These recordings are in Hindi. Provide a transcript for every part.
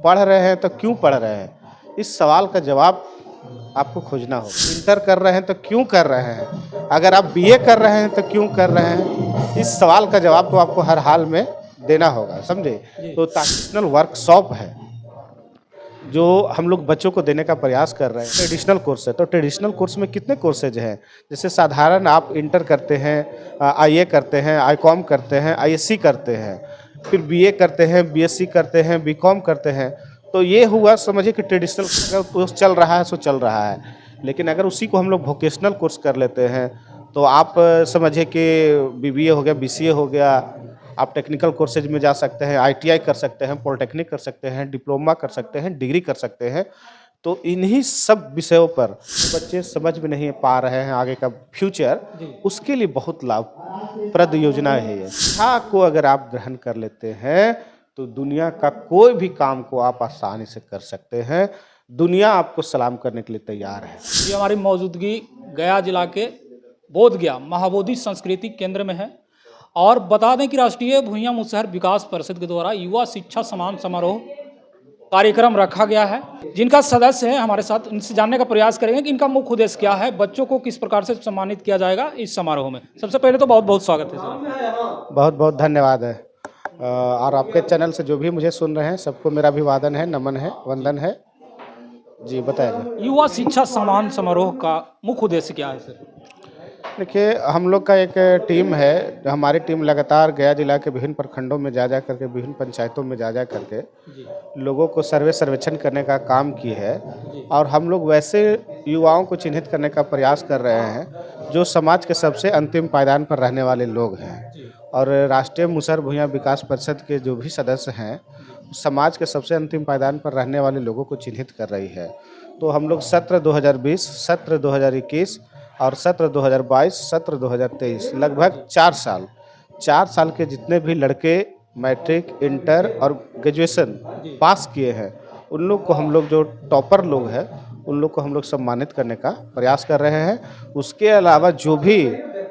पढ़ रहे हैं तो क्यों पढ़ रहे हैं, इस सवाल का जवाब आपको खोजना होगा। इंटर कर रहे हैं तो क्यों कर रहे हैं, अगर आप बीए कर रहे हैं तो क्यों कर रहे हैं, इस सवाल का जवाब तो आपको हर हाल में देना होगा, समझे। तो ट्रेडिशनल वर्कशॉप है जो हम लोग बच्चों को देने का प्रयास कर रहे हैं। ट्रेडिशनल कोर्स है, तो ट्रेडिशनल कोर्स में कितने कोर्सेज हैं। जैसे साधारण आप इंटर करते हैं, आईए करते हैं, आईकॉम करते हैं, आईएससी करते हैं, फिर बीए करते हैं, बीएससी करते हैं, बीकॉम करते हैं। तो ये हुआ समझिए कि ट्रेडिशनल कोर्स चल रहा है सो चल रहा है। लेकिन अगर उसी को हम लोग वोकेशनल कोर्स कर लेते हैं तो आप समझिए कि बीबीए हो गया, बीसीए हो गया, आप टेक्निकल कोर्सेज में जा सकते हैं, आईटीआई कर सकते हैं, पॉलिटेक्निक कर सकते हैं, डिप्लोमा कर सकते हैं, डिग्री कर सकते हैं। तो इन्हीं सब विषयों पर बच्चे समझ में नहीं पा रहे हैं आगे का फ्यूचर, उसके लिए बहुत लाभप्रद योजना है ये। शिक्षा को अगर आप ग्रहण कर लेते हैं तो दुनिया का कोई भी काम को आप आसानी से कर सकते हैं। दुनिया आपको सलाम करने के लिए तैयार है। ये हमारी मौजूदगी गया जिला के बोधगया महाबोधि सांस्कृतिक केंद्र में है और बता दें कि राष्ट्रीय भूइयां मुसहर विकास परिषद के द्वारा युवा शिक्षा सम्मान समारोह कार्यक्रम रखा गया है। जिनका सदस्य है हमारे साथ, इनसे जानने का प्रयास करेंगे कि इनका मुख्य उद्देश्य क्या है, बच्चों को किस प्रकार से सम्मानित किया जाएगा इस समारोह में। सबसे पहले तो बहुत बहुत स्वागत है सर। बहुत बहुत धन्यवाद है। और आपके चैनल से जो भी मुझे सुन रहे हैं सबको मेरा अभिवादन है, नमन है, वंदन है। जी बताइए। युवा शिक्षा सम्मान समारोह का मुख्य उद्देश्य क्या है सर? देखिए, हम लोग का एक टीम है। हमारी टीम लगातार गया जिला के विभिन्न प्रखंडों में जा करके, विभिन्न पंचायतों में जा करके लोगों को सर्वेक्षण करने का काम की है। और हम लोग वैसे युवाओं को चिन्हित करने का प्रयास कर रहे हैं जो समाज के सबसे अंतिम पायदान पर रहने वाले लोग हैं। और राष्ट्रीय मुसहर भूइयां विकास परिषद के जो भी सदस्य हैं समाज के सबसे अंतिम पायदान पर रहने वाले लोगों को चिन्हित कर रही है। तो हम लोग सत्र 2020, सत्र 2021 और सत्र 2022, सत्र 2023 लगभग 4 साल के जितने भी लड़के मैट्रिक, इंटर और ग्रेजुएशन पास किए हैं उन लोग को हम लोग, जो टॉपर लोग हैं उन लोग को हम लोग सम्मानित करने का प्रयास कर रहे हैं। उसके अलावा जो भी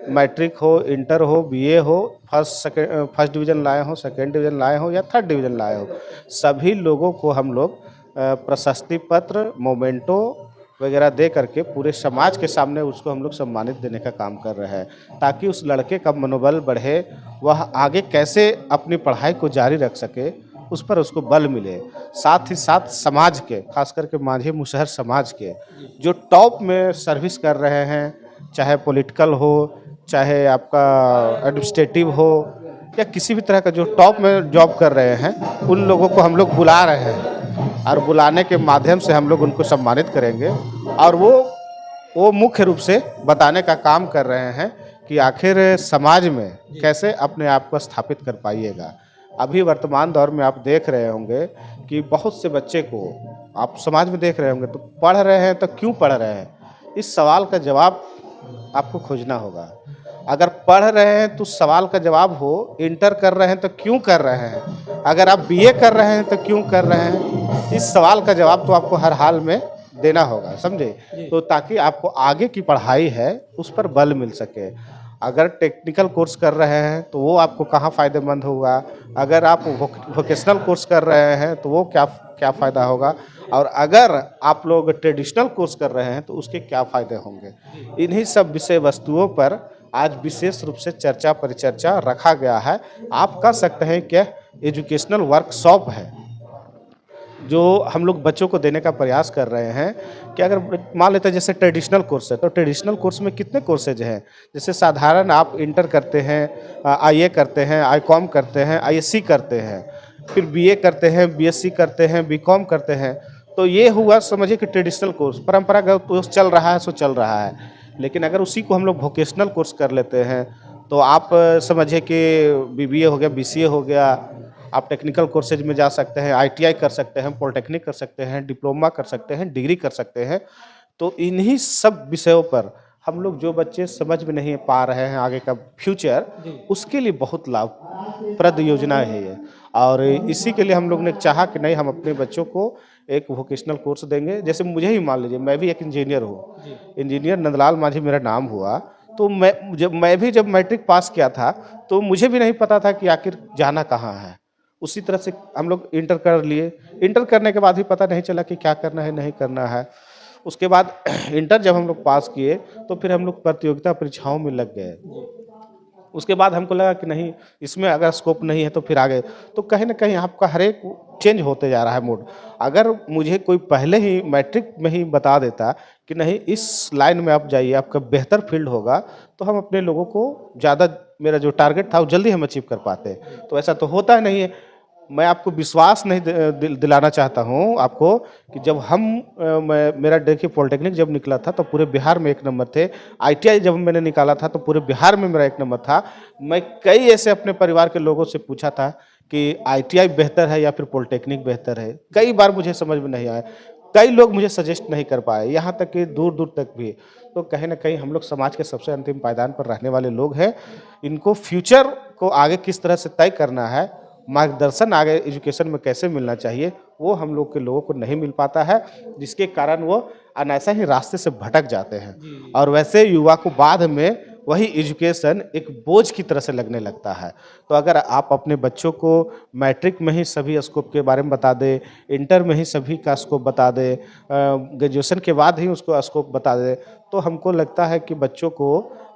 मैट्रिक हो, इंटर हो, बीए हो, फर्स्ट डिवीज़न लाए हो, सेकेंड डिवीज़न लाए हो या थर्ड डिवीज़न लाए हो, सभी लोगों को हम लोग प्रशस्ति पत्र, मोमेंटो वगैरह दे करके पूरे समाज के सामने उसको हम लोग सम्मानित देने का काम कर रहे हैं, ताकि उस लड़के का मनोबल बढ़े, वह आगे कैसे अपनी पढ़ाई को जारी रख सके उस पर उसको बल मिले। साथ ही साथ समाज के, खास करके माझी मुसहर समाज के जो टॉप में सर्विस कर रहे हैं, चाहे पॉलिटिकल हो, चाहे आपका एडमिनिस्ट्रेटिव हो या किसी भी तरह का जो टॉप में जॉब कर रहे हैं, उन लोगों को हम लोग बुला रहे हैं और बुलाने के माध्यम से हम लोग उनको सम्मानित करेंगे। और वो मुख्य रूप से बताने का काम कर रहे हैं कि आखिर समाज में कैसे अपने आप को स्थापित कर पाइएगा। अभी वर्तमान दौर में आप देख रहे होंगे कि बहुत से बच्चे को आप समाज में देख रहे होंगे, तो पढ़ रहे हैं तो क्यों पढ़ रहे हैं, इस सवाल का जवाब आपको खोजना होगा। अगर पढ़ रहे हैं तो सवाल का जवाब हो, इंटर कर रहे हैं तो क्यों कर रहे हैं, अगर आप बीए कर रहे हैं तो क्यों कर रहे हैं, इस सवाल का जवाब तो आपको हर हाल में देना होगा, समझे। तो ताकि आपको आगे की पढ़ाई है उस पर बल मिल सके। अगर टेक्निकल कोर्स कर रहे हैं तो वो आपको कहाँ फ़ायदेमंद होगा, अगर आप वोकेशनल कोर्स कर रहे हैं तो वो क्या फ़ायदा होगा, और अगर आप लोग ट्रेडिशनल कोर्स कर रहे हैं तो उसके क्या फ़ायदे होंगे। इन्हीं सब विषय वस्तुओं पर आज विशेष रूप से चर्चा परिचर्चा रखा गया है। आप कह सकते हैं कि एजुकेशनल वर्कशॉप है जो हम लोग बच्चों को देने का प्रयास कर रहे हैं। कि अगर मान लेते हैं जैसे ट्रेडिशनल कोर्स है, तो ट्रेडिशनल कोर्स में कितने कोर्सेज हैं। जैसे साधारण आप इंटर करते हैं, आईए करते हैं, आईकॉम करते हैं, आईएससी करते हैं, फिर बीए करते हैं, बीएससी करते हैं, बीकॉम करते हैं। तो ये हुआ समझिए कि ट्रेडिशनल कोर्स, परंपरागत कोर्स चल रहा है सो चल रहा है। लेकिन अगर उसी को हम लोग वोकेशनल कोर्स कर लेते हैं तो आप समझिए कि बीबीए हो गया, बीसीए हो गया, आप टेक्निकल कोर्सेज में जा सकते हैं, आईटीआई कर सकते हैं, पॉलिटेक्निक कर सकते हैं, डिप्लोमा कर सकते हैं, डिग्री कर सकते हैं। तो इन्हीं सब विषयों पर हम लोग, जो बच्चे समझ में नहीं पा रहे हैं आगे का फ्यूचर, उसके लिए बहुत लाभप्रद योजना है ये। और इसी के लिए हम लोग ने चाहा कि नहीं, हम अपने बच्चों को एक वोकेशनल कोर्स देंगे। जैसे मुझे ही मान लीजिए, मैं भी एक इंजीनियर हूँ, इंजीनियर नंदलाल माझी मेरा नाम हुआ। तो मैं भी जब मैट्रिक पास किया था तो मुझे भी नहीं पता था कि आखिर जाना कहाँ है। उसी तरह से हम लोग इंटर कर लिए। इंटर करने के बाद भी पता नहीं चला कि क्या करना है नहीं करना है। उसके बाद इंटर जब हम लोग पास किए तो फिर हम लोग प्रतियोगिता परीक्षाओं में लग गए। उसके बाद हमको लगा कि नहीं, इसमें अगर स्कोप नहीं है तो फिर आगे, तो कहीं ना कहीं आपका हर एक चेंज होते जा रहा है मूड। अगर मुझे कोई पहले ही मैट्रिक में ही बता देता कि नहीं इस लाइन में आप जाइए, आपका बेहतर फील्ड होगा, तो हम अपने लोगों को ज़्यादा, मेरा जो टारगेट था वो जल्दी हम अचीव कर पाते। तो ऐसा तो होता नहीं है। मैं आपको विश्वास नहीं दिलाना चाहता हूँ आपको कि जब मेरा देखिए पॉलिटेक्निक जब निकला था तो पूरे बिहार में 1 नंबर थे। ITI जब मैंने निकाला था तो पूरे बिहार में मेरा 1 नंबर था। मैं कई ऐसे अपने परिवार के लोगों से पूछा था कि ITI बेहतर है या फिर पॉलिटेक्निक बेहतर है। कई बार मुझे समझ में नहीं आया, कई लोग मुझे सजेस्ट नहीं कर पाए, यहाँ तक कि दूर दूर तक भी। तो कहीं ना कहीं हम लोग समाज के सबसे अंतिम पायदान पर रहने वाले लोग हैं। इनको फ्यूचर को आगे किस तरह से तय करना है, मार्गदर्शन आगे एजुकेशन में कैसे मिलना चाहिए, वो हम लोग के लोगों को नहीं मिल पाता है, जिसके कारण वो अनायासा ही रास्ते से भटक जाते हैं। और वैसे युवा को बाद में वही एजुकेशन एक बोझ की तरह से लगने लगता है। तो अगर आप अपने बच्चों को मैट्रिक में ही सभी स्कोप के बारे में बता दें, इंटर में ही सभी का स्कोप बता दें, ग्रेजुएशन के बाद ही उसको स्कोप बता दें, तो हमको लगता है कि बच्चों को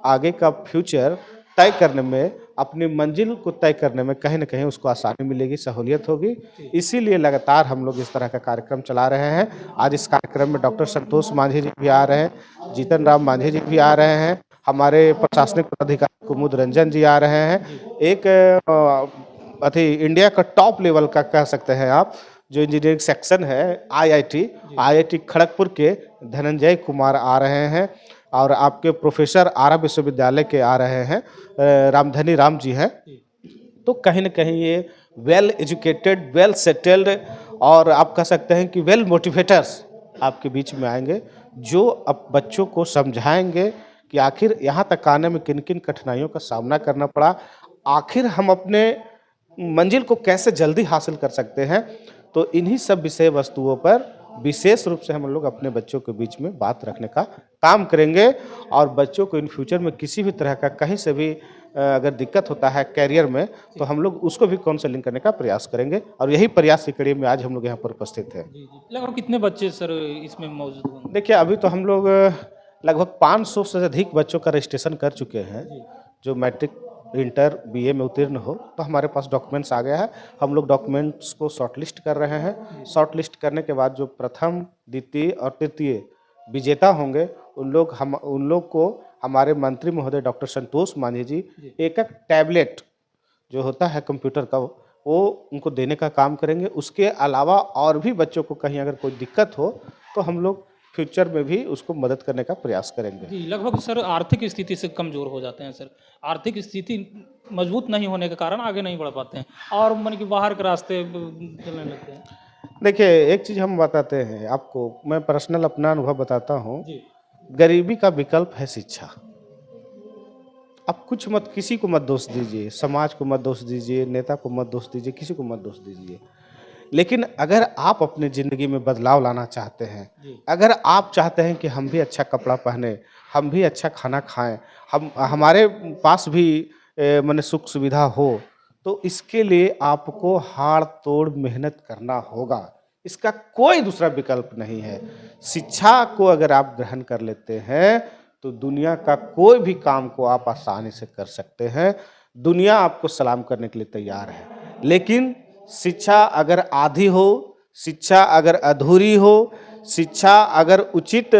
आगे का फ्यूचर तय करने में, अपनी मंजिल को तय करने में कहीं ना कहीं उसको आसानी मिलेगी, सहूलियत होगी। इसीलिए लगातार हम लोग इस तरह का कार्यक्रम चला रहे हैं। आज इस कार्यक्रम में डॉक्टर संतोष मांझी जी भी आ रहे हैं, जीतन राम मांझी जी भी आ रहे हैं, हमारे प्रशासनिक पदाधिकारी कुमुद रंजन जी आ रहे हैं। एक इंडिया का टॉप लेवल का कह सकते हैं आप, जो इंजीनियरिंग सेक्शन है IIT खड़गपुर के धनंजय कुमार आ रहे हैं, और आपके प्रोफेसर आरा विश्वविद्यालय के आ रहे हैं, रामधनी राम जी हैं। तो कहीं ना कहीं ये वेल एजुकेटेड, वेल सेटल्ड, और आप कह सकते हैं कि वेल मोटिवेटर्स आपके बीच में आएंगे, जो अब बच्चों को समझाएंगे कि आखिर यहाँ तक आने में किन किन कठिनाइयों का सामना करना पड़ा, आखिर हम अपने मंजिल को कैसे जल्दी हासिल कर सकते हैं। तो इन्हीं सब विषय वस्तुओं पर विशेष रूप से हम लोग अपने बच्चों के बीच में बात रखने का काम करेंगे, और बच्चों को इन फ्यूचर में किसी भी तरह का कहीं से भी अगर दिक्कत होता है कैरियर में, तो हम लोग उसको भी काउंसलिंग करने का प्रयास करेंगे, और यही प्रयास की कड़ी में आज हम लोग यहाँ पर उपस्थित हैं। लगभग कितने बच्चे सर इसमें मौजूद होंगे? देखिए, अभी तो हम लोग लगभग 500 से अधिक बच्चों का रजिस्ट्रेशन कर चुके हैं, जो मैट्रिक, इंटर, BA में उत्तीर्ण हो। तो हमारे पास डॉक्यूमेंट्स आ गया है, हम लोग डॉक्यूमेंट्स को शॉर्टलिस्ट कर रहे हैं। शॉर्टलिस्ट करने के बाद जो प्रथम, द्वितीय और तृतीय विजेता होंगे, उन लोग को हमारे मंत्री महोदय डॉक्टर संतोष मांझी जी एक टैबलेट जो होता है कंप्यूटर का, वो उनको देने का काम करेंगे। उसके अलावा और भी बच्चों को कहीं अगर कोई दिक्कत हो तो हम लोग फ्यूचर में भी उसको मदद करने का प्रयास करेंगे। जी, लगभग सर आर्थिक स्थिति से कमज़ोर हो जाते हैं सर, आर्थिक स्थिति मजबूत नहीं होने के कारण आगे नहीं बढ़ पाते हैं, और मन की बाहर के रास्ते चलने लगते हैं। देखिए, एक चीज़ हम बताते हैं आपको, मैं पर्सनल अपना अनुभव बताता हूँ। गरीबी का विकल्प है शिक्षा। आप कुछ मत, किसी को मत दोष दीजिए, समाज को मत दोष दीजिए, नेता को मत दोष दीजिए, किसी को मत दोष दीजिए, लेकिन अगर आप अपने ज़िंदगी में बदलाव लाना चाहते हैं, अगर आप चाहते हैं कि हम भी अच्छा कपड़ा पहने, हम भी अच्छा खाना खाएं, हमारे पास भी माने सुख सुविधा हो, तो इसके लिए आपको हाड़ तोड़ मेहनत करना होगा। इसका कोई दूसरा विकल्प नहीं है। शिक्षा को अगर आप ग्रहण कर लेते हैं तो दुनिया का कोई भी काम को आप आसानी से कर सकते हैं। दुनिया आपको सलाम करने के लिए तैयार है। लेकिन शिक्षा अगर आधी हो, शिक्षा अगर अधूरी हो, शिक्षा अगर उचित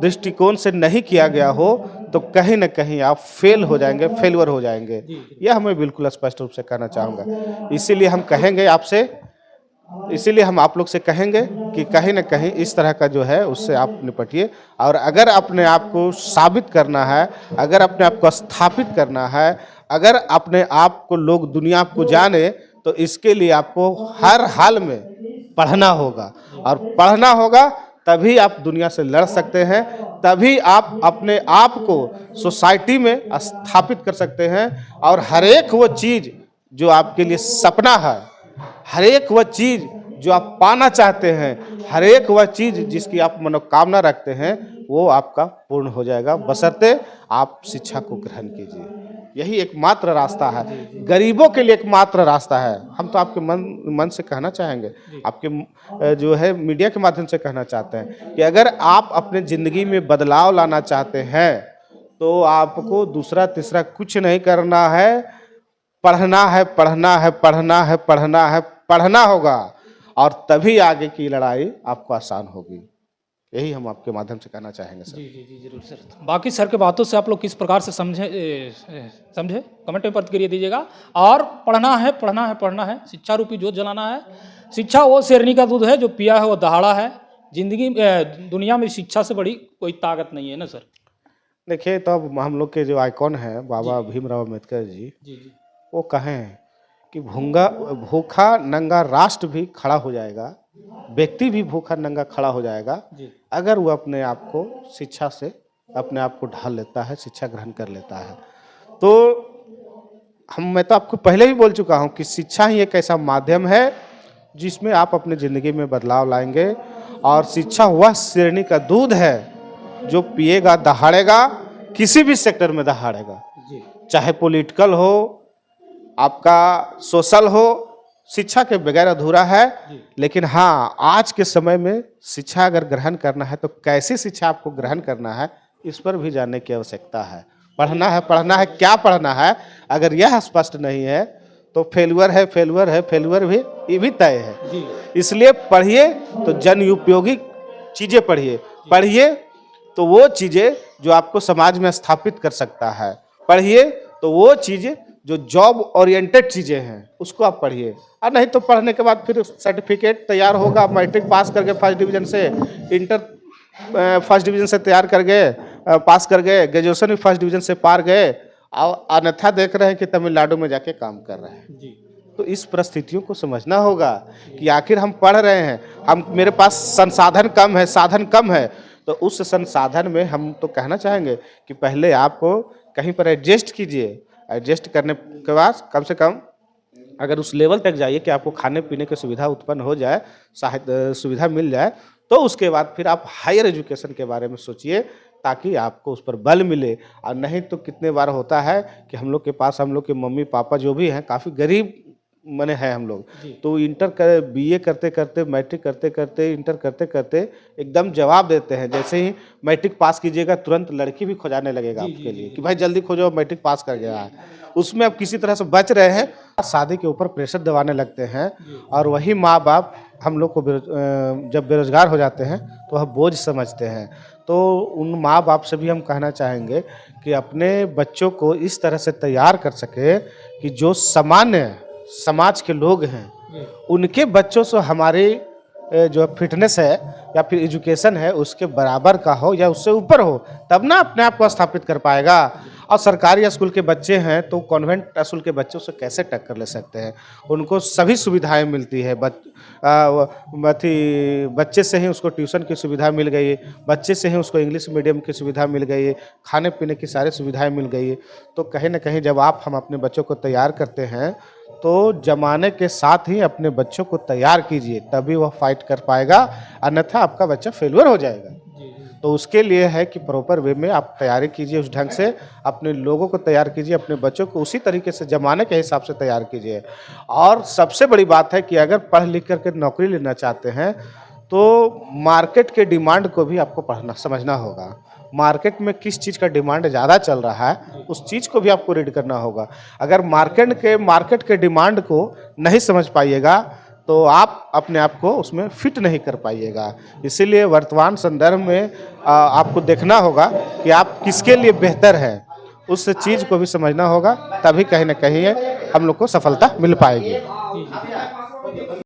दृष्टिकोण से नहीं किया गया हो, तो कहीं ना कहीं आप फेल हो जाएंगे, फेलवर हो जाएंगे। यह हमें बिल्कुल स्पष्ट रूप से कहना चाहूँगा। इसीलिए हम कहेंगे आपसे, इसीलिए हम आप लोग से कहेंगे कि कहीं ना कहीं इस तरह का जो है उससे आप निपटिए। और अगर अपने आप को साबित करना है, अगर अपने आप को स्थापित करना है, अगर अपने आप को लोग, दुनिया को जाने, तो इसके लिए आपको हर हाल में पढ़ना होगा। और पढ़ना होगा तभी आप दुनिया से लड़ सकते हैं, तभी आप अपने आप को सोसाइटी में स्थापित कर सकते हैं। और हर एक वो चीज़ जो आपके लिए सपना है, हर एक वह चीज़ जो आप पाना चाहते हैं, हर एक वह चीज़ जिसकी आप मनोकामना रखते हैं, वो आपका पूर्ण हो जाएगा, बशर्ते आप शिक्षा को ग्रहण कीजिए। यही एकमात्र रास्ता है, गरीबों के लिए एकमात्र रास्ता है। हम तो आपके मन से कहना चाहेंगे, आपके जो है मीडिया के माध्यम से कहना चाहते हैं कि अगर आप अपने ज़िंदगी में बदलाव लाना चाहते हैं तो आपको दूसरा तीसरा कुछ नहीं करना है, पढ़ना है, पढ़ना है, पढ़ना है, पढ़ना है, पढ़ना होगा, और तभी आगे की लड़ाई आपको आसान होगी। यही हम आपके माध्यम से कहना चाहेंगे सर। जी जी जी जरूर सर। बाकी सर के बातों से आप लोग किस प्रकार से समझे कमेंट में प्रतिक्रिया दीजिएगा। और पढ़ना है, पढ़ना है, पढ़ना है, शिक्षा रूपी जोत जलाना है। शिक्षा वो शेरनी का दूध है, जो पिया है वो दहाड़ा है। जिंदगी दुनिया में शिक्षा से बड़ी कोई ताकत नहीं है ना सर। देखिए, तो अब हम लोग के जो आइकॉन हैं बाबा भीमराव अम्बेडकर जी, वो कहें कि भूखा नंगा राष्ट्र भी खड़ा हो जाएगा, व्यक्ति भी भूखा नंगा खड़ा हो जाएगा अगर वो अपने आप को शिक्षा से अपने आप को ढाल लेता है, शिक्षा ग्रहण कर लेता है। तो मैं तो आपको पहले भी बोल चुका हूँ कि शिक्षा ही एक ऐसा माध्यम है जिसमें आप अपनी ज़िंदगी में बदलाव लाएंगे। और शिक्षा वह शेरनी का दूध है जो पिएगा दहाड़ेगा, किसी भी सेक्टर में दहाड़ेगा, चाहे पॉलिटिकल हो, आपका सोशल हो, शिक्षा के बगैर अधूरा है। लेकिन हाँ, आज के समय में शिक्षा अगर ग्रहण करना है तो कैसी शिक्षा आपको ग्रहण करना है, इस पर भी जानने की आवश्यकता है। पढ़ना है, पढ़ना है, क्या पढ़ना है, अगर यह स्पष्ट नहीं है तो फेल्यूर है, फेल्यूर है, फेल्यूर भी ये भी तय है। इसलिए पढ़िए तो जन उपयोगी चीज़ें पढ़िए, पढ़िए तो वो चीज़ें जो आपको समाज में स्थापित कर सकता है, पढ़िए तो वो चीज़ें जो जॉब ओरिएंटेड चीज़ें हैं उसको आप पढ़िए। और नहीं तो पढ़ने के बाद फिर सर्टिफिकेट तैयार होगा, मैट्रिक पास करके फर्स्ट डिवीज़न से, इंटर फर्स्ट डिवीज़न से तैयार कर गए, पास कर गए, ग्रेजुएशन भी फर्स्ट डिवीज़न से पार गए, और अन्यथा देख रहे हैं कि तमिलनाडु में जाके काम कर रहे हैं। तो इस परिस्थितियों को समझना होगा कि आखिर हम पढ़ रहे हैं, मेरे पास संसाधन कम है, साधन कम है, तो उस संसाधन में हम तो कहना चाहेंगे कि पहले आपको कहीं पर एडजस्ट कीजिए। एडजस्ट करने के बाद कम से कम अगर उस लेवल तक जाइए कि आपको खाने पीने की सुविधा उत्पन्न हो जाए, सुविधा मिल जाए, तो उसके बाद फिर आप हायर एजुकेशन के बारे में सोचिए, ताकि आपको उस पर बल मिले। और नहीं तो कितने बार होता है कि हम लोग के पास, हम लोग के मम्मी पापा जो भी हैं काफ़ी गरीब मने हैं हम लोग, तो बीए करते करते, मैट्रिक करते करते, इंटर करते करते एकदम जवाब देते हैं, जैसे ही मैट्रिक पास कीजिएगा तुरंत लड़की भी खोजाने लगेगा आपके लिए कि भाई जल्दी खोजो, मैट्रिक पास कर गया है। उसमें अब किसी तरह से बच रहे हैं, शादी के ऊपर प्रेशर दबाने लगते हैं। और वही माँ बाप हम लोग को जब बेरोजगार हो जाते हैं तो वह बोझ समझते हैं। तो उन माँ बाप से भी हम कहना चाहेंगे कि अपने बच्चों को इस तरह से तैयार कर सके कि जो सामान्य समाज के लोग हैं उनके बच्चों से हमारी जो फिटनेस है या फिर एजुकेशन है उसके बराबर का हो या उससे ऊपर हो, तब ना अपने आप को स्थापित कर पाएगा। और सरकारी स्कूल के बच्चे हैं तो कॉन्वेंट स्कूल के बच्चों से कैसे टक्कर ले सकते हैं? उनको सभी सुविधाएं मिलती है, बच्चे से ही उसको ट्यूशन की सुविधा मिल गई, बच्चे से ही उसको इंग्लिश मीडियम की सुविधा मिल गई, खाने पीने की सारी सुविधाएं मिल गई। तो कहीं ना कहीं जब आप हम अपने बच्चों को तैयार करते हैं तो ज़माने के साथ ही अपने बच्चों को तैयार कीजिए, तभी वह फाइट कर पाएगा, अन्यथा आपका बच्चा फेल्यूर हो जाएगा। तो उसके लिए है कि प्रॉपर वे में आप तैयारी कीजिए, उस ढंग से अपने लोगों को तैयार कीजिए, अपने बच्चों को उसी तरीके से ज़माने के हिसाब से तैयार कीजिए। और सबसे बड़ी बात है कि अगर पढ़ लिख करके नौकरी लेना चाहते हैं तो मार्केट के डिमांड को भी आपको पढ़ना समझना होगा। मार्केट में किस चीज़ का डिमांड ज़्यादा चल रहा है उस चीज़ को भी आपको रीड करना होगा। अगर मार्केट के डिमांड को नहीं समझ पाइएगा तो आप अपने आप को उसमें फिट नहीं कर पाइएगा। इसीलिए वर्तमान संदर्भ में आपको देखना होगा कि आप किसके लिए बेहतर है, उस चीज़ को भी समझना होगा, तभी कहीं ना कहीं हम लोग को सफलता मिल पाएगी।